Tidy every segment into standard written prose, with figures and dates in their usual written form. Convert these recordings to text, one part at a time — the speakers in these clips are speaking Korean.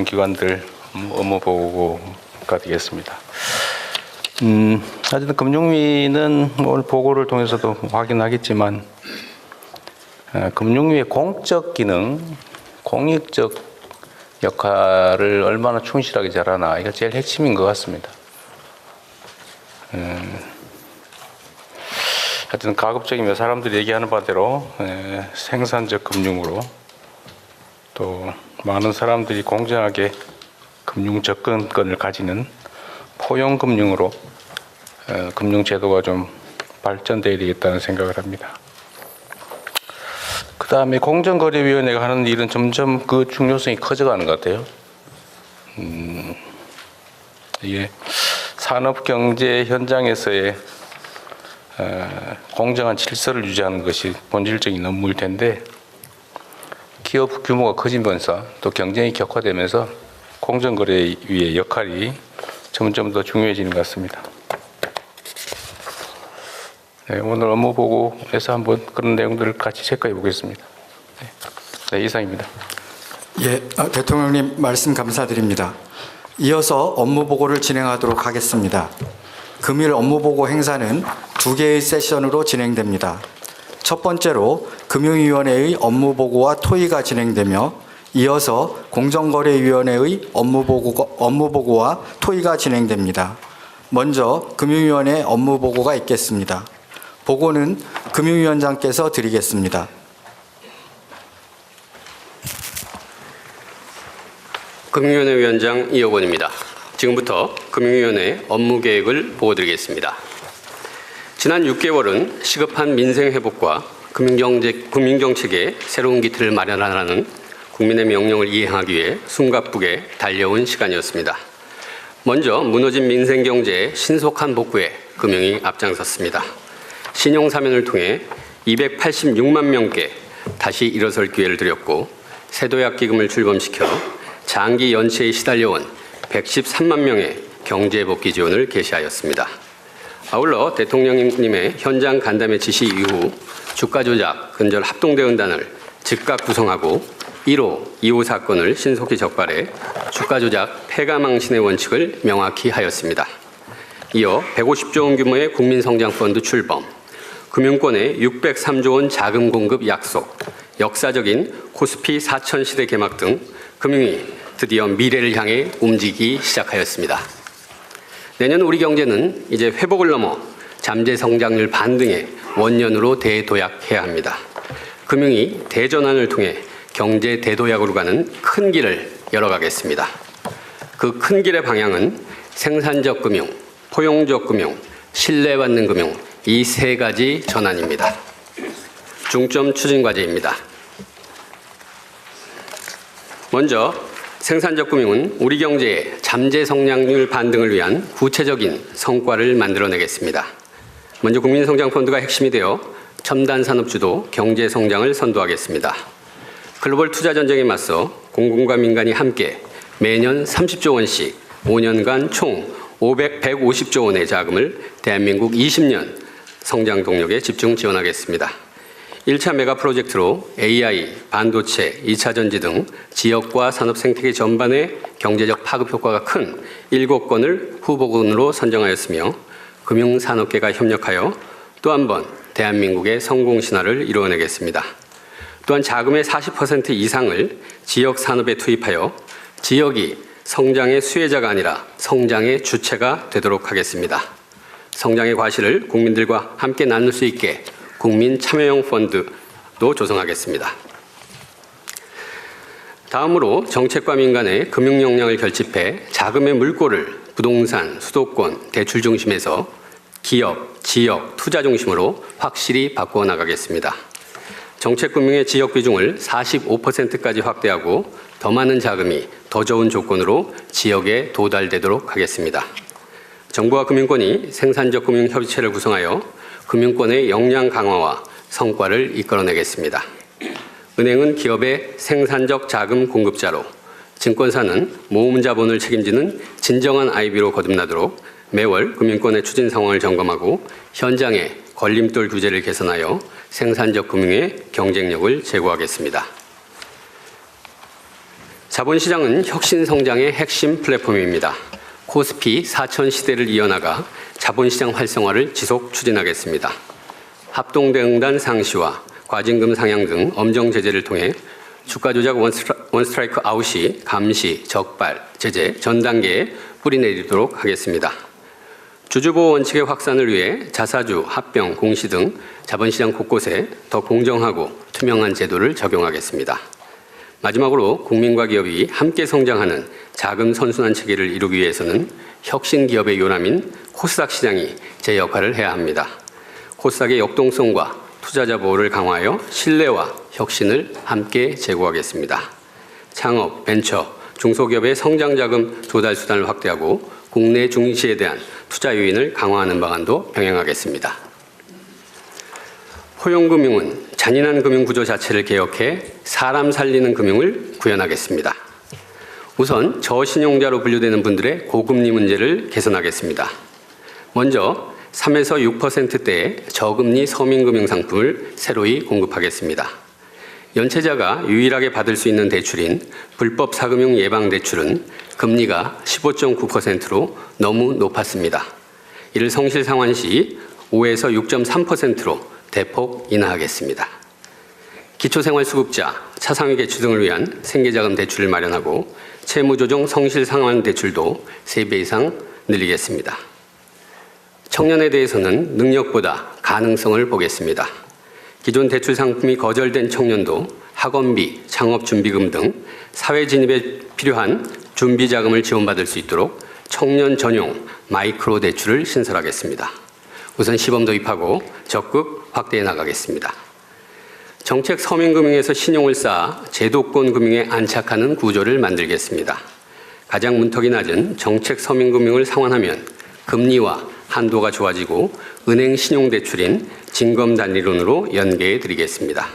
기관들 업무 보고가 되겠습니다. 어쨌든 금융위는 오늘 보고를 통해서도 확인하겠지만 금융위의 공적 기능, 공익적 역할을 얼마나 충실하게 잘하나 이게 제일 핵심인 것 같습니다. 하여튼 가급적이면 사람들이 얘기하는 바대로 생산적 금융으로 또 많은 사람들이 공정하게 금융 접근권을 가지는 포용 금융으로 금융 제도가 좀 발전돼야 되겠다는 생각을 합니다. 그 다음에 공정거래위원회가 하는 일은 점점 그 중요성이 커져가는 것 같아요. 이게 산업경제 현장에서의 공정한 질서를 유지하는 것이 본질적인 업무일 텐데 기업 규모가 커지면서 또 경쟁이 격화되면서 공정거래위의 역할이 점점 더 중요해지는 것 같습니다. 네, 오늘 업무 보고에서 한번 그런 내용들을 같이 체크해 보겠습니다. 네, 이상입니다. 예, 대통령님 말씀 감사드립니다. 이어서 업무 보고를 진행하도록 하겠습니다. 금일 업무 보고 행사는 2개의 세션으로 진행됩니다. 첫 번째로 금융위원회의 업무 보고와 토의가 진행되며 이어서 공정거래위원회의 업무 보고와 토의가 진행됩니다. 먼저 금융위원회 업무 보고가 있겠습니다. 보고는 금융위원장께서 드리겠습니다. 금융위원회 위원장 이호곤입니다. 지금부터 금융위원회 업무 계획을 보고드리겠습니다. 지난 6개월은 시급한 민생 회복과 금융정책의 새로운 기틀을 마련하라는 국민의 명령을 이행하기 위해 숨가쁘게 달려온 시간이었습니다. 먼저 무너진 민생 경제의 신속한 복구에 금융이 앞장섰습니다. 신용사면을 통해 286만 명께 다시 일어설 기회를 드렸고 세도약 기금을 출범시켜 장기 연체에 시달려온 113만 명의 경제복귀 지원을 개시하였습니다. 아울러 대통령님의 현장 간담회 지시 이후 주가조작 근절 합동대응단을 즉각 구성하고 1호, 2호 사건을 신속히 적발해 주가조작 폐가망신의 원칙을 명확히 하였습니다. 이어 150조 원 규모의 국민성장펀드 출범, 금융권의 603조 원 자금 공급 약속, 역사적인 코스피 4000 시대 개막 등 금융이 드디어 미래를 향해 움직이기 시작하였습니다. 내년 우리 경제는 이제 회복을 넘어 잠재 성장률 반등의 원년으로 대도약해야 합니다. 금융이 대전환을 통해 경제 대도약으로 가는 큰 길을 열어가겠습니다. 그 큰 길의 방향은 생산적 금융, 포용적 금융, 신뢰받는 금융 이 세 가지 전환입니다. 중점 추진 과제입니다. 먼저 생산적 금융은 우리 경제의 잠재 성장률 반등을 위한 구체적인 성과를 만들어내겠습니다. 먼저 국민성장펀드가 핵심이 되어 첨단 산업주도 경제 성장을 선도하겠습니다. 글로벌 투자 전쟁에 맞서 공공과 민간이 함께 매년 30조 원씩 5년간 총 150조 원의 자금을 대한민국 20년 성장 동력에 집중 지원하겠습니다. 1차 메가 프로젝트로 AI, 반도체, 2차 전지 등 지역과 산업 생태계 전반의 경제적 파급 효과가 큰 7건을 후보군으로 선정하였으며 금융산업계가 협력하여 또 한 번 대한민국의 성공 신화를 이루어내겠습니다. 또한 자금의 40% 이상을 지역 산업에 투입하여 지역이 성장의 수혜자가 아니라 성장의 주체가 되도록 하겠습니다. 성장의 과실을 국민들과 함께 나눌 수 있게 국민 참여형 펀드도 조성하겠습니다. 다음으로 정책과 민간의 금융 역량을 결집해 자금의 물꼬를 부동산, 수도권, 대출 중심에서 기업, 지역, 투자 중심으로 확실히 바꾸어 나가겠습니다. 정책금융의 지역 비중을 45%까지 확대하고 더 많은 자금이 더 좋은 조건으로 지역에 도달되도록 하겠습니다. 정부와 금융권이 생산적 금융 협의체를 구성하여 금융권의 역량 강화와 성과를 이끌어내겠습니다. 은행은 기업의 생산적 자금 공급자로, 증권사는 모금 자본을 책임지는 진정한 IB로 거듭나도록 매월 금융권의 추진 상황을 점검하고 현장의 걸림돌 규제를 개선하여 생산적 금융의 경쟁력을 제고하겠습니다. 자본시장은 혁신 성장의 핵심 플랫폼입니다. 코스피 4천 시대를 이어나가 자본시장 활성화를 지속 추진하겠습니다. 합동대응단 상시와 과징금 상향 등 엄정 제재를 통해 주가 조작 원스트라이크 아웃이 감시, 적발, 제재 전 단계에 뿌리내리도록 하겠습니다. 주주보호 원칙의 확산을 위해 자사주, 합병, 공시 등 자본시장 곳곳에 더 공정하고 투명한 제도를 적용하겠습니다. 마지막으로 국민과 기업이 함께 성장하는 자금 선순환 체계를 이루기 위해서는 혁신 기업의 요람인 코스닥 시장이 제 역할을 해야 합니다. 코스닥의 역동성과 투자자 보호를 강화하여 신뢰와 혁신을 함께 제고하겠습니다. 창업, 벤처, 중소기업의 성장 자금 조달 수단을 확대하고 국내 중시에 대한 투자 요인을 강화하는 방안도 병행하겠습니다. 포용금융은 잔인한 금융 구조 자체를 개혁해 사람 살리는 금융을 구현하겠습니다. 우선 저신용자로 분류되는 분들의 고금리 문제를 개선하겠습니다. 먼저 3에서 6%대의 저금리 서민금융 상품을 새로이 공급하겠습니다. 연체자가 유일하게 받을 수 있는 대출인 불법 사금융 예방 대출은 금리가 15.9%로 너무 높았습니다. 이를 성실 상환 시 5에서 6.3%로 대폭 인하하겠습니다. 기초생활수급자, 차상위 계층 등을 위한 생계자금 대출을 마련하고 채무조정 성실 상환 대출도 3배 이상 늘리겠습니다. 청년에 대해서는 능력보다 가능성을 보겠습니다. 기존 대출 상품이 거절된 청년도 학원비, 창업준비금 등 사회 진입에 필요한 준비자금을 지원받을 수 있도록 청년 전용 마이크로 대출을 신설하겠습니다. 우선 시범 도입하고 적극 확대해 나가겠습니다. 정책 서민금융에서 신용을 쌓아 제도권 금융에 안착하는 구조를 만들겠습니다. 가장 문턱이 낮은 정책 서민금융을 상환하면 금리와 한도가 좋아지고 은행 신용대출인 징검단리론으로 연계해 드리겠습니다.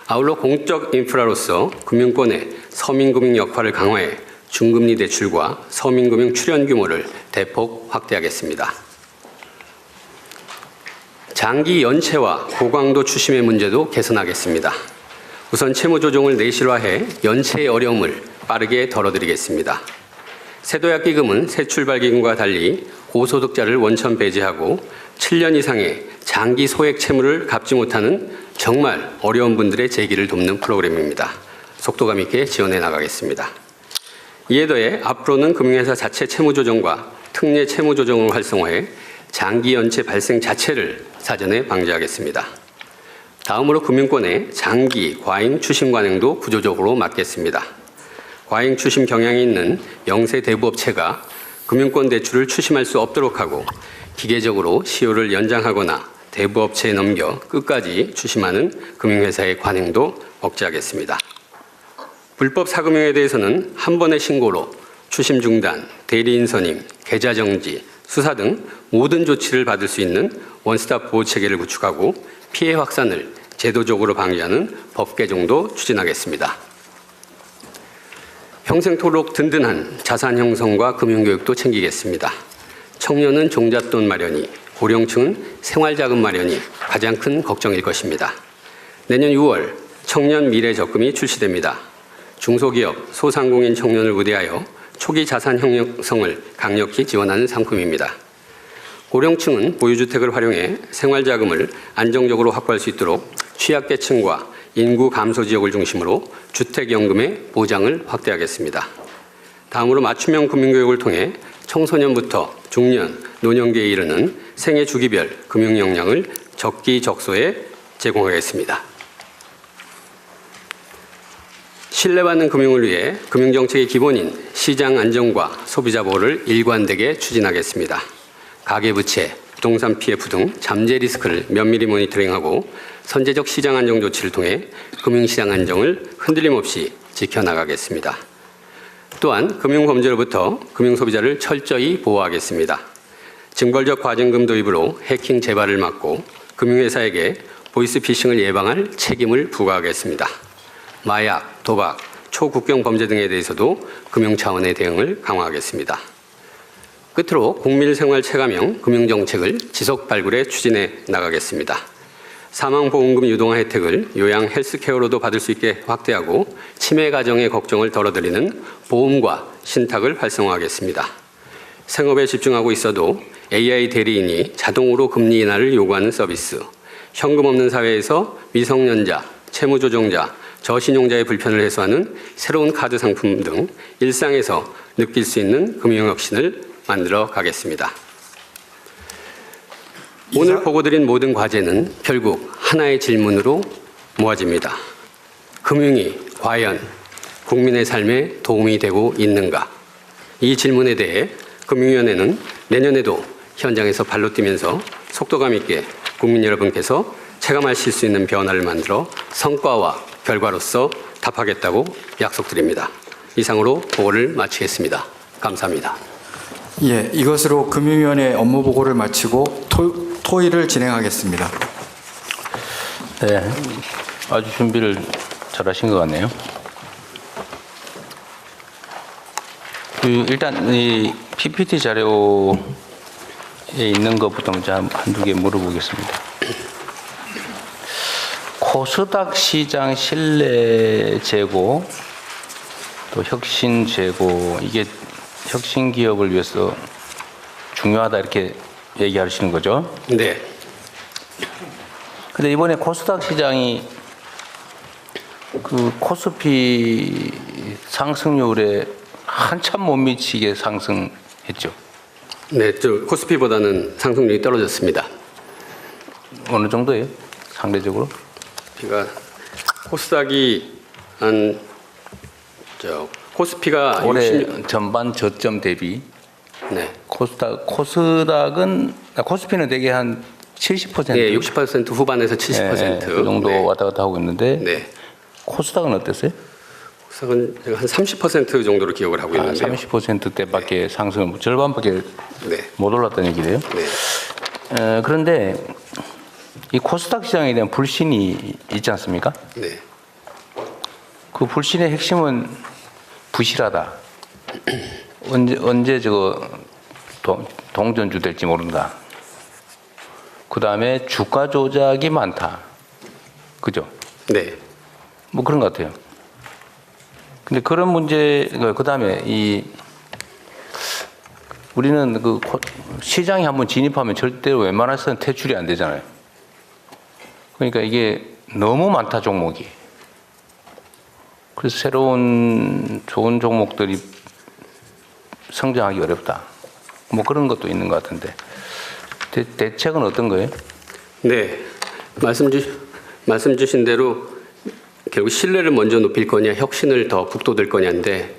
아울러 공적 인프라로서 금융권의 서민금융 역할을 강화해 중금리 대출과 서민금융 출연 규모를 대폭 확대하겠습니다. 장기 연체와 고강도 추심의 문제도 개선하겠습니다. 우선 채무조정을 내실화해 연체의 어려움을 빠르게 덜어드리겠습니다. 세도약기금은 새출발기금과 달리 고소득자를 원천 배제하고 7년 이상의 장기 소액 채무를 갚지 못하는 정말 어려운 분들의 재기를 돕는 프로그램입니다. 속도감 있게 지원해 나가겠습니다. 이에 더해 앞으로는 금융회사 자체 채무조정과 특례 채무조정을 활성화해 장기 연체 발생 자체를 사전에 방지하겠습니다. 다음으로 금융권의 장기 과잉 추심 관행도 구조적으로 막겠습니다. 과잉 추심 경향이 있는 영세 대부업체가 금융권 대출을 추심할 수 없도록 하고 기계적으로 시효를 연장하거나 대부업체에 넘겨 끝까지 추심하는 금융회사의 관행도 억제하겠습니다. 불법 사금융에 대해서는 한 번의 신고로 추심 중단, 대리인 선임, 계좌 정지, 수사 등 모든 조치를 받을 수 있는 원스톱 보호 체계를 구축하고 피해 확산을 제도적으로 방지하는 법 개정도 추진하겠습니다. 평생토록 든든한 자산 형성과 금융교육도 챙기겠습니다. 청년은 종잣돈 마련이, 고령층은 생활자금 마련이 가장 큰 걱정일 것입니다. 내년 6월 청년 미래 적금이 출시됩니다. 중소기업, 소상공인 청년을 우대하여 초기 자산 형성을 강력히 지원하는 상품입니다. 고령층은 보유주택을 활용해 생활자금을 안정적으로 확보할 수 있도록 취약계층과 인구 감소 지역을 중심으로 주택연금의 보장을 확대하겠습니다. 다음으로 맞춤형 금융교육을 통해 청소년부터 중년, 노년기에 이르는 생애 주기별 금융 역량을 적기적소에 제공하겠습니다. 신뢰받는 금융을 위해 금융정책의 기본인 시장 안정과 소비자 보호를 일관되게 추진하겠습니다. 가계부채, 부동산 PF 등 잠재 리스크를 면밀히 모니터링하고 선제적 시장 안정 조치를 통해 금융시장 안정을 흔들림 없이 지켜나가겠습니다. 또한 금융범죄로부터 금융소비자를 철저히 보호하겠습니다. 징벌적 과징금 도입으로 해킹 재발을 막고 금융회사에게 보이스피싱을 예방할 책임을 부과하겠습니다. 마약, 도박, 초국경 범죄 등에 대해서도 금융 차원의 대응을 강화하겠습니다. 끝으로 국민생활 체감형 금융정책을 지속 발굴해 추진해 나가겠습니다. 사망보험금 유동화 혜택을 요양 헬스케어로도 받을 수 있게 확대하고 치매 가정의 걱정을 덜어드리는 보험과 신탁을 활성화하겠습니다. 생업에 집중하고 있어도 AI 대리인이 자동으로 금리 인하를 요구하는 서비스, 현금 없는 사회에서 미성년자, 채무조정자, 저신용자의 불편을 해소하는 새로운 카드 상품 등 일상에서 느낄 수 있는 금융혁신을 만들어 가겠습니다. 오늘 보고드린 모든 과제는 결국 하나의 질문으로 모아집니다. 금융이 과연 국민의 삶에 도움이 되고 있는가? 이 질문에 대해 금융위원회는 내년에도 현장에서 발로 뛰면서 속도감 있게 국민 여러분께서 체감하실 수 있는 변화를 만들어 성과와 결과로서 답하겠다고 약속드립니다. 이상으로 보고를 마치겠습니다. 감사합니다. 예, 이것으로 금융위원회 업무 보고를 마치고 토의를 진행하겠습니다. 네, 아주 준비를 잘하신 것 같네요. 일단 이 PPT 자료에 있는 것부터 먼저 한두 개 물어보겠습니다. 코스닥 시장 신뢰 제고, 또 혁신 제고, 이게 혁신 기업을 위해서 중요하다 이렇게 얘기하시는 거죠? 네. 근데 이번에 코스닥 시장이 그 코스피 상승률에 한참 못 미치게 상승했죠. 네, 코스피보다는 상승률이 떨어졌습니다. 어느 정도예요? 상대적으로? 그러니까 코스닥이 코스피가 올해 60... 전반 저점 대비 네. 코스닥은 코스피는 되게 한 70%. 네, 60% 후반에서 70%. 그 정도 네. 왔다 갔다 하고 있는데 네. 코스닥은 어땠어요? 코스닥은 제가 한 30% 정도로 기억을 하고 있는데요. 30%대밖에 상승을 절반밖에 네. 못 올랐다는 얘기래요. 네. 그런데 이 코스닥 시장에 대한 불신이 있지 않습니까? 네. 그 불신의 핵심은 부실하다. 언제 저거 동전주 될지 모른다. 그 다음에 주가 조작이 많다. 그죠? 네. 뭐 그런 것 같아요. 근데 그런 문제, 그 다음에 우리는 그 시장에 한번 진입하면 절대로 웬만해서는 퇴출이 안 되잖아요. 그러니까 이게 너무 많다, 종목이. 그래서 새로운 좋은 종목들이 성장하기 어렵다. 뭐 그런 것도 있는 것 같은데. 대책은 어떤 거예요? 네. 말씀 주신 대로 결국 신뢰를 먼저 높일 거냐, 혁신을 더 북돋을 거냐인데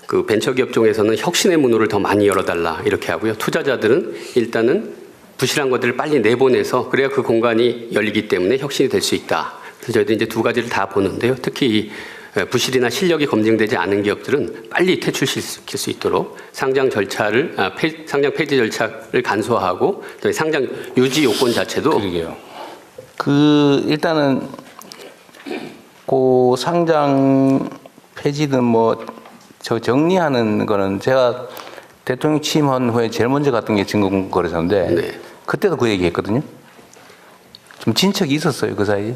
그 벤처기업 중에서는 혁신의 문호를 더 많이 열어달라 이렇게 하고요. 투자자들은 일단은 부실한 것들을 빨리 내보내서 그래야 그 공간이 열리기 때문에 혁신이 될 수 있다. 그래서 저희도 이제 두 가지를 다 보는데요. 특히 이 부실이나 실력이 검증되지 않은 기업들은 빨리 퇴출시킬 수 있도록 상장 상장 폐지 절차를 간소화하고 상장 유지 요건 자체도 그러게요. 일단은 그 상장 폐지든 저 정리하는 거는 제가 대통령 취임한 후에 제일 먼저 갔던 게 증권거래소인데 네. 그때도 그 얘기 했거든요. 좀 진척이 있었어요, 그 사이에.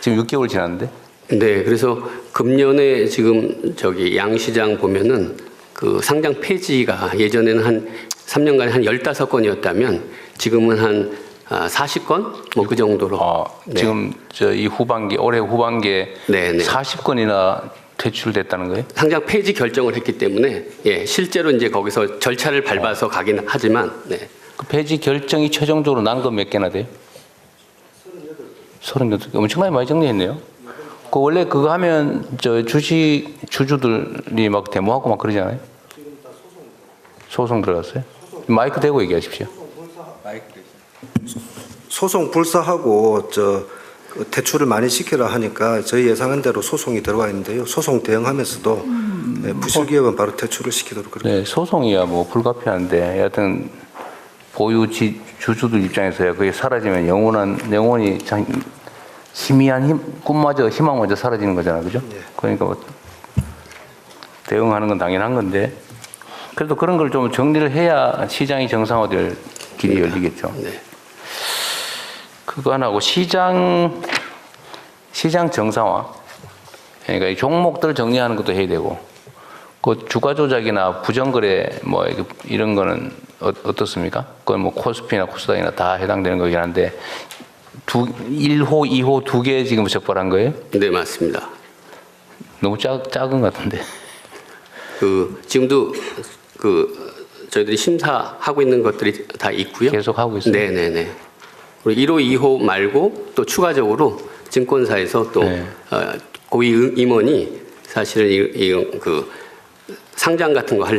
지금 6개월 지났는데. 네, 그래서 금년에 지금 양시장 보면은 그 상장 폐지가 예전에는 한 3년간에 한 15건이었다면 지금은 한 40건? 뭐 그 정도로. 네. 지금 올해 후반기에 네, 네. 40건이나 퇴출됐다는 거예요? 상장 폐지 결정을 했기 때문에 예, 실제로 이제 거기서 절차를 밟아서 가긴 하지만 네. 그 폐지 결정이 최종적으로 난 건 몇 개나 돼요? 38개. 엄청나게 많이 정리했네요. 그 원래 그거 하면 주식 주주들이 막 데모하고 막 그러잖아요. 소송 들어갔어요? 마이크 대고 얘기하십시오. 소송 불사하고 그 대출을 많이 시키라 하니까 저희 예상한 대로 소송이 들어와 있는데요. 소송 대응하면서도 부실 기업은 바로 대출을 시키도록 그렇게. 네, 소송이야 뭐 불가피한데 여하튼 보유 주주들 입장에서야 그게 사라지면 영원히 희미한 꿈마저 희망마저 사라지는 거잖아요, 그죠? 네. 그러니까 대응하는 건 당연한 건데 그래도 그런 걸 좀 정리를 해야 시장이 정상화될 길이 열리겠죠. 네. 그거 안 하고 시장 정상화. 그러니까 이 종목들 정리하는 것도 해야 되고, 그 주가 조작이나 부정거래 뭐 이런 거는 어떻습니까? 그건 뭐 코스피나 코스닥이나 다 해당되는 거긴 한데 1호, 2호 두 개 지금 적발한 거예요? 네, 맞습니다. 너무 작은 것 같은데. 지금도 저희들이 심사하고 있는 것들이 다 있고요. 계속 하고 있어요. 네네네. 그리고 1호, 2호 말고 또 추가적으로 증권사에서 또 네. 고위 임원이 사실은 그 상장 같은 거 할